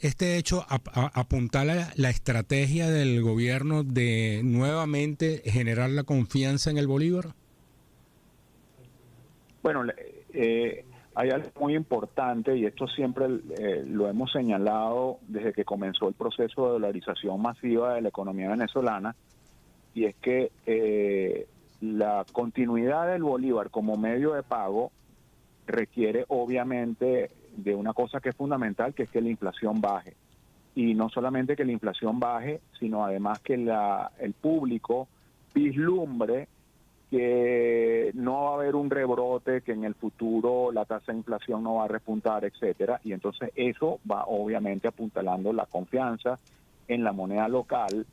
este hecho apuntala la estrategia del gobierno de nuevamente generar la confianza en el bolívar? Bueno, hay algo muy importante y esto siempre lo hemos señalado desde que comenzó el proceso de dolarización masiva de la economía venezolana, y es que la continuidad del bolívar como medio de pago requiere obviamente de una cosa que es fundamental, que es que la inflación baje. Y no solamente que la inflación baje, sino además que el público vislumbre que no va a haber un rebrote, que en el futuro la tasa de inflación no va a repuntar, etcétera, y entonces eso va obviamente apuntalando la confianza en la moneda local,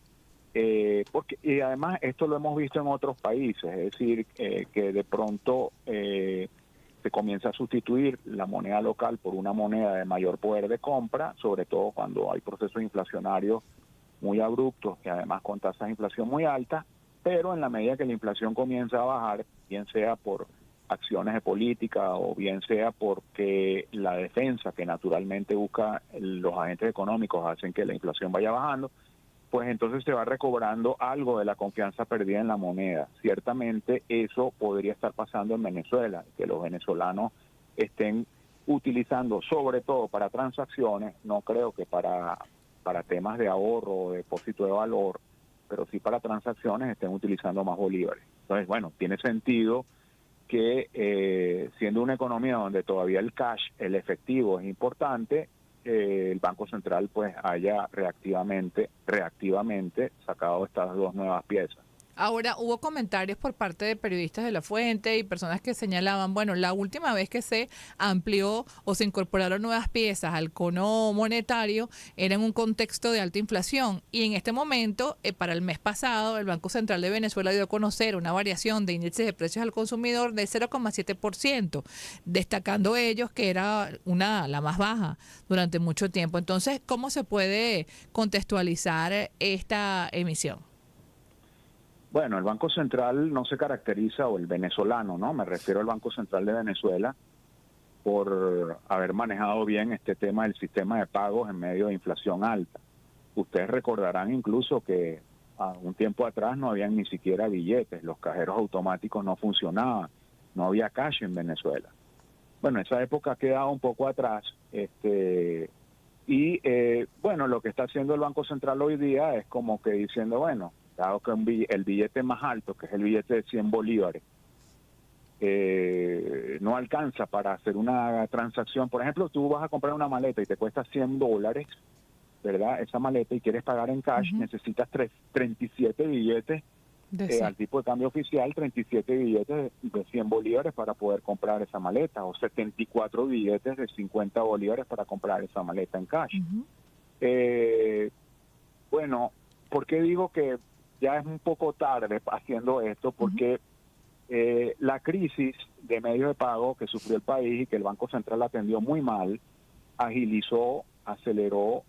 porque y además esto lo hemos visto en otros países, es decir, que de pronto se comienza a sustituir la moneda local por una moneda de mayor poder de compra, sobre todo cuando hay procesos inflacionarios muy abruptos y además con tasas de inflación muy altas, pero en la medida que la inflación comienza a bajar, bien sea por acciones de política o bien sea porque la defensa que naturalmente busca los agentes económicos hacen que la inflación vaya bajando, pues entonces se va recobrando algo de la confianza perdida en la moneda. Ciertamente eso podría estar pasando en Venezuela, que los venezolanos estén utilizando sobre todo para transacciones, no creo que para temas de ahorro o depósito de valor, pero sí para transacciones estén utilizando más bolívares. Entonces, bueno, tiene sentido que siendo una economía donde todavía el cash, el efectivo es importante, el Banco Central pues haya reactivamente sacado estas dos nuevas piezas. Ahora, hubo comentarios por parte de periodistas de La Fuente y personas que señalaban, bueno, la última vez que se amplió o se incorporaron nuevas piezas al cono monetario era en un contexto de alta inflación, y en este momento, para el mes pasado, el Banco Central de Venezuela dio a conocer una variación de índices de precios al consumidor de 0,7%, destacando ellos que era la más baja durante mucho tiempo. Entonces, ¿cómo se puede contextualizar esta emisión? Bueno, el Banco Central no se caracteriza, o el venezolano, ¿no? Me refiero al Banco Central de Venezuela, por haber manejado bien este tema del sistema de pagos en medio de inflación alta. Ustedes recordarán incluso que un tiempo atrás no habían ni siquiera billetes, los cajeros automáticos no funcionaban, no había cash en Venezuela. Bueno, esa época ha quedado un poco atrás, bueno, lo que está haciendo el Banco Central hoy día es como que diciendo, bueno, dado que el billete más alto, que es el billete de 100 bolívares, no alcanza para hacer una transacción. Por ejemplo, tú vas a comprar una maleta y te cuesta $100, ¿verdad? Esa maleta, y quieres pagar en cash, necesitas 37 billetes al tipo de cambio oficial, 37 billetes de 100 bolívares para poder comprar esa maleta, o 74 billetes de 50 bolívares para comprar esa maleta en cash. Bueno, ¿por qué digo que ya es un poco tarde haciendo esto? Porque la crisis de medios de pago que sufrió el país y que el Banco Central atendió muy mal, agilizó, aceleró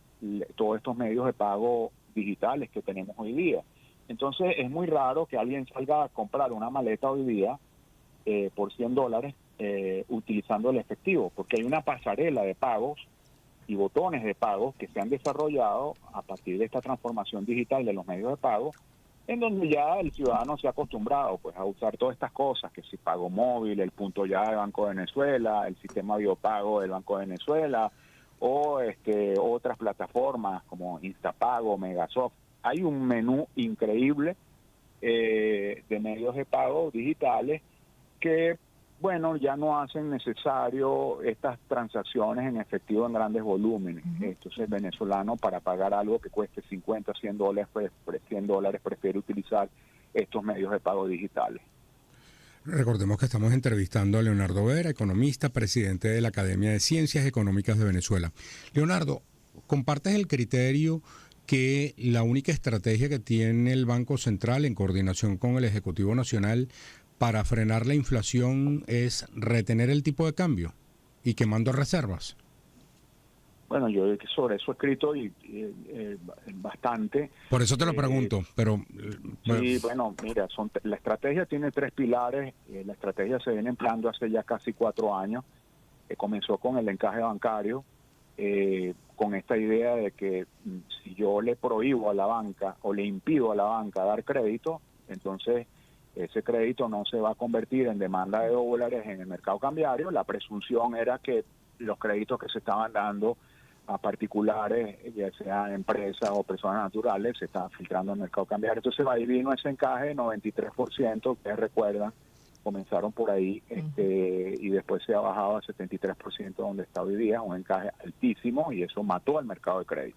todos estos medios de pago digitales que tenemos hoy día. Entonces es muy raro que alguien salga a comprar una maleta hoy día por $100 utilizando el efectivo, porque hay una pasarela de pagos y botones de pagos que se han desarrollado a partir de esta transformación digital de los medios de pago, en donde ya el ciudadano se ha acostumbrado pues a usar todas estas cosas, que si pago móvil, el punto ya de Banco de Venezuela, el sistema biopago del Banco de Venezuela, o otras plataformas como Instapago, Megasoft. Hay un menú increíble de medios de pago digitales que, bueno, ya no hacen necesario estas transacciones en efectivo en grandes volúmenes. Entonces el venezolano, para pagar algo que cueste $50, $100, prefiere utilizar estos medios de pago digitales. Recordemos que estamos entrevistando a Leonardo Vera, economista, presidente de la Academia de Ciencias Económicas de Venezuela. Leonardo, ¿compartes el criterio que la única estrategia que tiene el Banco Central en coordinación con el Ejecutivo Nacional para frenar la inflación es retener el tipo de cambio y quemando reservas? Bueno, yo sobre eso he escrito bastante. Por eso te lo pregunto, pero... Sí, bueno, mira, la estrategia tiene 3 pilares. La estrategia se viene empleando hace ya casi 4 años. Comenzó con el encaje bancario, con esta idea de que si yo le prohíbo a la banca o le impido a la banca dar crédito, entonces ese crédito no se va a convertir en demanda de dólares en el mercado cambiario. La presunción era que los créditos que se estaban dando a particulares, ya sea empresas o personas naturales, se estaban filtrando en el mercado cambiario. Entonces ahí vino ese encaje, 93%, ustedes recuerdan, comenzaron por ahí y después se ha bajado a 73% donde está hoy día, un encaje altísimo, y eso mató al mercado de crédito.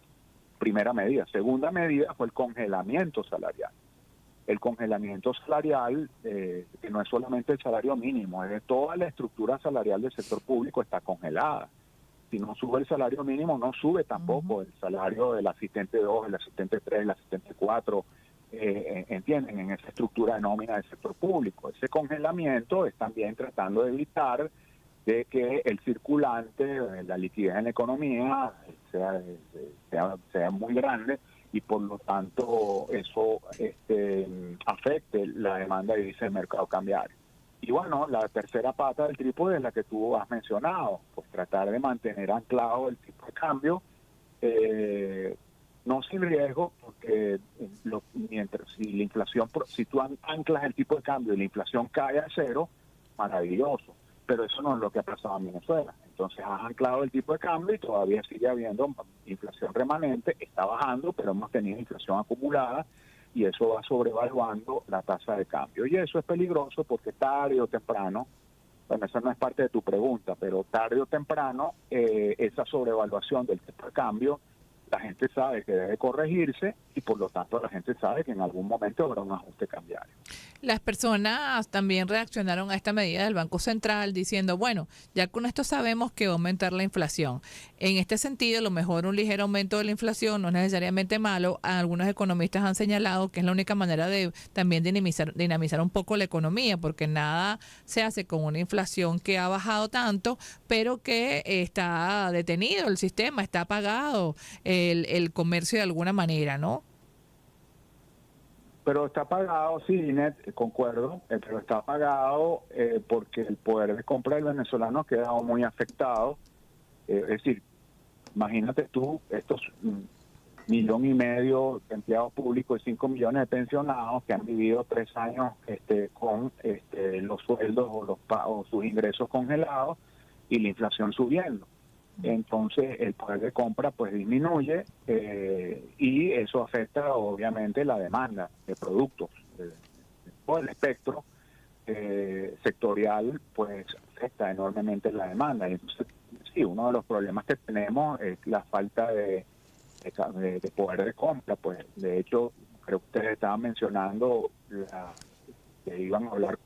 Primera medida. Segunda medida fue el congelamiento salarial. El congelamiento salarial, que no es solamente el salario mínimo, es de toda la estructura salarial del sector público está congelada. Si no sube el salario mínimo, no sube tampoco el salario del asistente 2, el asistente 3, el asistente 4, entienden, en esa estructura de nómina del sector público. Ese congelamiento es también tratando de evitar de que el circulante, la liquidez en la economía sea muy grande y por lo tanto eso afecte la demanda de divisa del mercado cambiario. Y bueno, la tercera pata del trípode es la que tú has mencionado, pues tratar de mantener anclado el tipo de cambio, no sin riesgo, porque mientras si la inflación, si tú anclas el tipo de cambio y la inflación cae a cero, maravilloso, pero eso no es lo que ha pasado en Venezuela. Entonces has anclado el tipo de cambio y todavía sigue habiendo inflación remanente, está bajando, pero hemos tenido inflación acumulada y eso va sobrevaluando la tasa de cambio. Y eso es peligroso porque tarde o temprano, bueno, esa no es parte de tu pregunta, pero tarde o temprano esa sobrevaluación del tipo de cambio, la gente sabe que debe corregirse y por lo tanto la gente sabe que en algún momento habrá un ajuste cambiario. Las personas también reaccionaron a esta medida del Banco Central diciendo, bueno, ya con esto sabemos que va a aumentar la inflación. En este sentido, a lo mejor un ligero aumento de la inflación no es necesariamente malo. Algunos economistas han señalado que es la única manera de también dinamizar un poco la economía, porque nada se hace con una inflación que ha bajado tanto, pero que está detenido el sistema, está apagado el comercio de alguna manera, ¿no? Pero está pagado, sí, Inet, concuerdo, pero está pagado porque el poder de compra del venezolano ha quedado muy afectado. Es decir, imagínate tú, estos 1,5 millones de empleados públicos y 5 millones de pensionados que han vivido 3 años con los sueldos o sus ingresos congelados y la inflación subiendo. Entonces el poder de compra pues disminuye y eso afecta obviamente la demanda de productos. Todo el espectro sectorial pues afecta enormemente la demanda. Entonces, sí, uno de los problemas que tenemos es la falta de poder de compra. Pues de hecho, creo que ustedes estaban mencionando que iban a hablar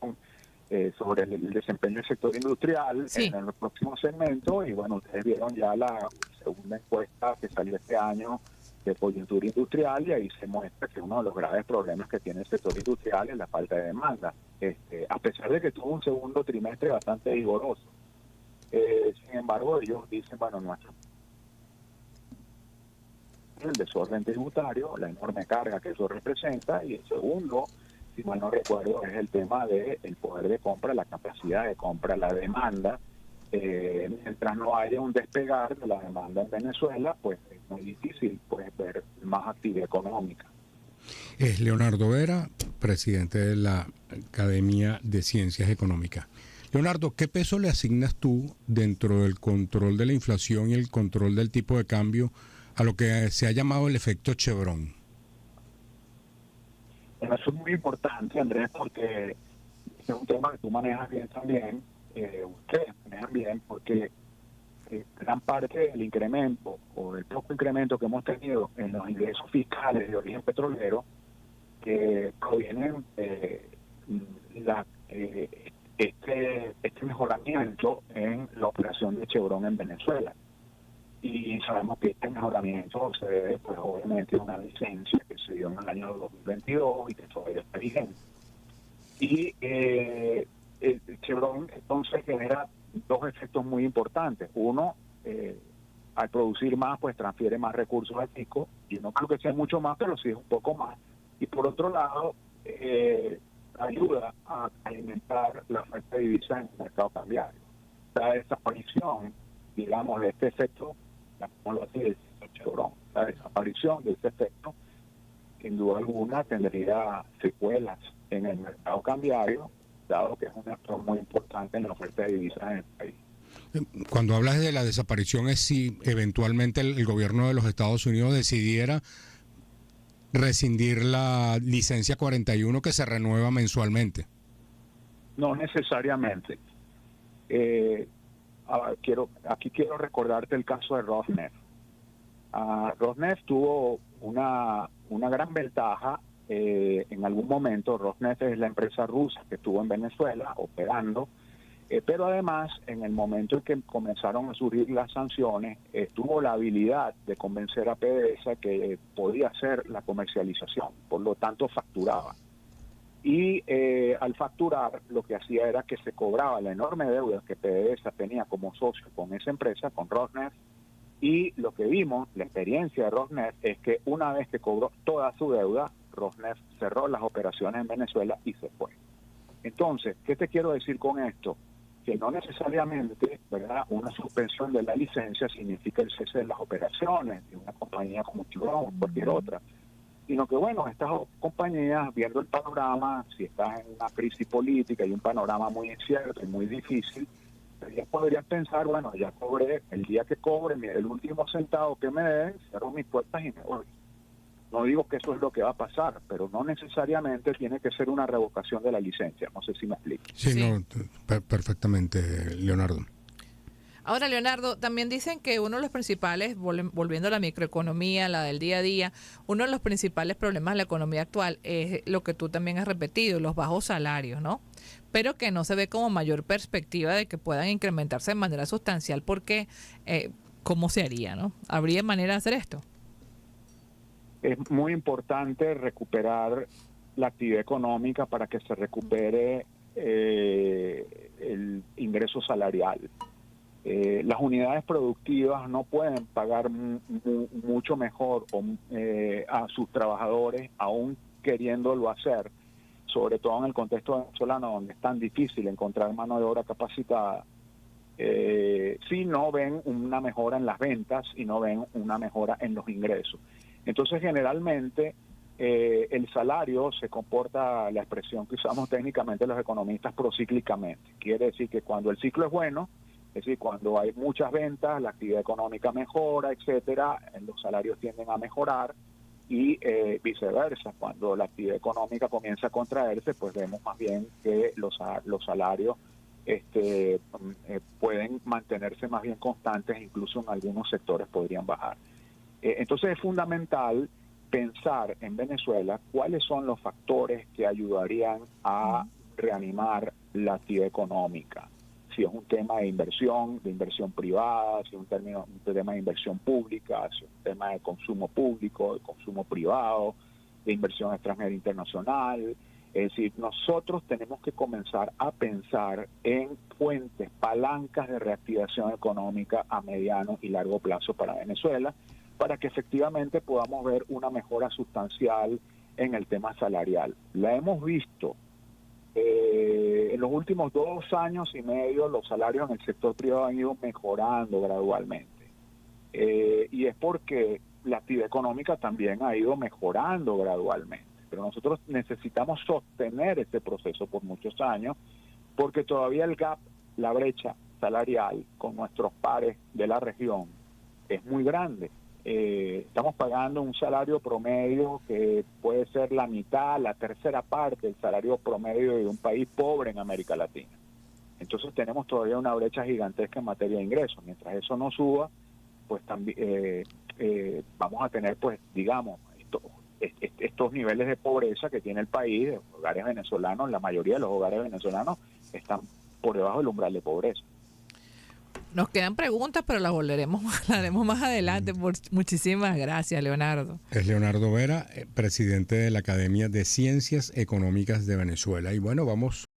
sobre el desempeño del sector industrial en el próximo segmento, y bueno, ustedes vieron ya la segunda encuesta que salió este año de coyuntura industrial y ahí se muestra que uno de los graves problemas que tiene el sector industrial es la falta de demanda, a pesar de que tuvo un segundo trimestre bastante vigoroso. Sin embargo, ellos dicen, bueno, el desorden tributario, la enorme carga que eso representa, y el segundo, si mal no recuerdo, es el tema del poder de compra, la capacidad de compra, la demanda. Mientras no haya un despegar de la demanda en Venezuela, pues es muy difícil ver más actividad económica. Es Leonardo Vera, presidente de la Academia de Ciencias Económicas. Leonardo, ¿qué peso le asignas tú dentro del control de la inflación y el control del tipo de cambio a lo que se ha llamado el efecto Chevron? Bueno, eso es muy importante, Andrés, porque es un tema que tú manejas bien también, ustedes manejan bien, porque gran parte del incremento o del poco incremento que hemos tenido en los ingresos fiscales de origen petrolero provienen este mejoramiento en la operación de Chevron en Venezuela. Y sabemos que este mejoramiento se debe, pues obviamente, a una licencia que se dio en el año 2022 y que todavía está vigente. Y Chevron entonces genera dos efectos muy importantes. Uno, al producir más, pues transfiere más recursos al fisco, y no creo que sea mucho más, pero sí es un poco más. Y por otro lado, ayuda a alimentar la oferta de divisas en el mercado cambiario. La desaparición, digamos, de este efecto llamémoslo así, del Chevron. La desaparición de ese efecto, sin duda alguna, tendría secuelas en el mercado cambiario, dado que es un actor muy importante en la oferta de divisas en el país. Cuando hablas de la desaparición, es si eventualmente el gobierno de los Estados Unidos decidiera rescindir la licencia 41 que se renueva mensualmente. No necesariamente. Aquí quiero recordarte el caso de Rosneft. Rosneft tuvo una gran ventaja en algún momento. Rosneft es la empresa rusa que estuvo en Venezuela operando, pero además en el momento en que comenzaron a surgir las sanciones, tuvo la habilidad de convencer a PDVSA que podía hacer la comercialización, por lo tanto facturaba. Y al facturar, lo que hacía era que se cobraba la enorme deuda que PDVSA tenía como socio con esa empresa, con Rosneft, y lo que vimos, la experiencia de Rosneft, es que una vez que cobró toda su deuda, Rosneft cerró las operaciones en Venezuela y se fue. Entonces, ¿qué te quiero decir con esto? Que no necesariamente, ¿verdad?, una suspensión de la licencia significa el cese de las operaciones de una compañía como Chevron o cualquier otra, sino que, bueno, estas compañías, viendo el panorama, si estás en una crisis política y un panorama muy incierto y muy difícil, ellas podrían pensar, bueno, ya cobré, el día que cobre, el último centavo que me den, cierro mis puertas y me voy. No digo que eso es lo que va a pasar, pero no necesariamente tiene que ser una revocación de la licencia. No sé si me explico. Sí, sí. No, perfectamente, Leonardo. Ahora, Leonardo, también dicen que uno de los principales, volviendo a la microeconomía, la del día a día, uno de los principales problemas de la economía actual es lo que tú también has repetido, los bajos salarios, ¿no? Pero que no se ve como mayor perspectiva de que puedan incrementarse de manera sustancial porque, ¿cómo se haría, no? ¿Habría manera de hacer esto? Es muy importante recuperar la actividad económica para que se recupere el ingreso salarial. Las unidades productivas no pueden pagar mucho mejor a sus trabajadores, aún queriéndolo hacer, sobre todo en el contexto venezolano, donde es tan difícil encontrar mano de obra capacitada, si no ven una mejora en las ventas y no ven una mejora en los ingresos. Entonces, generalmente, el salario se comporta, la expresión que usamos técnicamente los economistas, procíclicamente. Quiere decir que cuando el ciclo es bueno, es decir, cuando hay muchas ventas, la actividad económica mejora, etcétera, los salarios tienden a mejorar y viceversa. Cuando la actividad económica comienza a contraerse, pues vemos más bien que los salarios pueden mantenerse más bien constantes, incluso en algunos sectores podrían bajar. Entonces es fundamental pensar en Venezuela cuáles son los factores que ayudarían a reanimar la actividad económica. Si es un tema de inversión privada, si es un tema de inversión pública, si es un tema de consumo público, de consumo privado, de inversión extranjera internacional. Es decir, nosotros tenemos que comenzar a pensar en fuentes, palancas de reactivación económica a mediano y largo plazo para Venezuela, para que efectivamente podamos ver una mejora sustancial en el tema salarial. La hemos visto. En los últimos 2 años y medio los salarios en el sector privado han ido mejorando gradualmente. Y es porque la actividad económica también ha ido mejorando gradualmente. Pero nosotros necesitamos sostener este proceso por muchos años, porque todavía el gap, la brecha salarial con nuestros pares de la región es muy grande. Estamos pagando un salario promedio que puede ser la mitad, la tercera parte del salario promedio de un país pobre en América Latina. Entonces tenemos todavía una brecha gigantesca en materia de ingresos. Mientras eso no suba, pues también vamos a tener, pues, digamos, estos niveles de pobreza que tiene el país. De hogares venezolanos, la mayoría de los hogares venezolanos están por debajo del umbral de pobreza. Nos quedan preguntas, pero las haremos más adelante. Muchísimas gracias, Leonardo. Es Leonardo Vera, presidente de la Academia de Ciencias Económicas de Venezuela. Y bueno, vamos